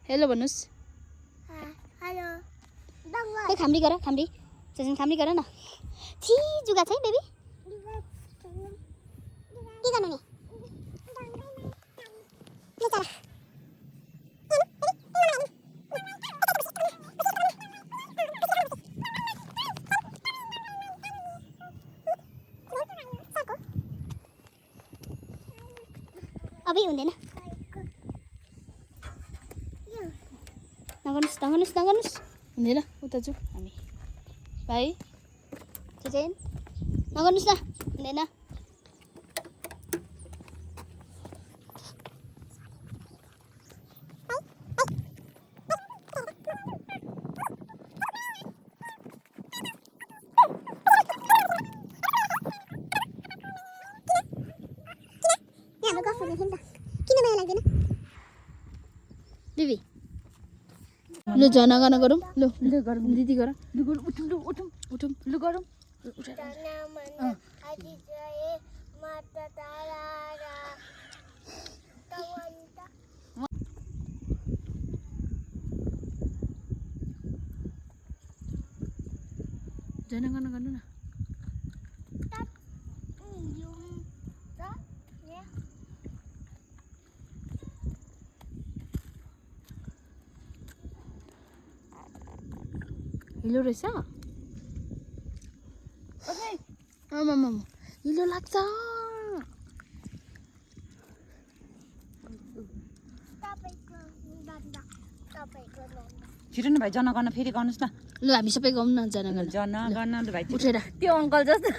hello भन्नुस् hello खै खाम्री गर खाम्री चेसन खाम्री गर न छि जुगा छ है बेबी के गर्नु नि ल चला अबै हुँदैन नगर्नुस् हुँदैन उता जाउँ हामी भाइ चेचेन नगर्नुस् न हुँदैन किन माया लाग्दैन दिदी लु जना गाना गरौँ लु लु गरौँ दिदी गर लु गरौँ उठौँ लु गरौँ जना गाना गर्नु न हिलो रहेछ आमामा हिलो लाग्छ छिटो न भाइ जनगणना फेरि गर्नुहोस् न ल हामी सबै गाउँ न जना जनगणना भाइ उठेर त्यो अङ्कल जस्तो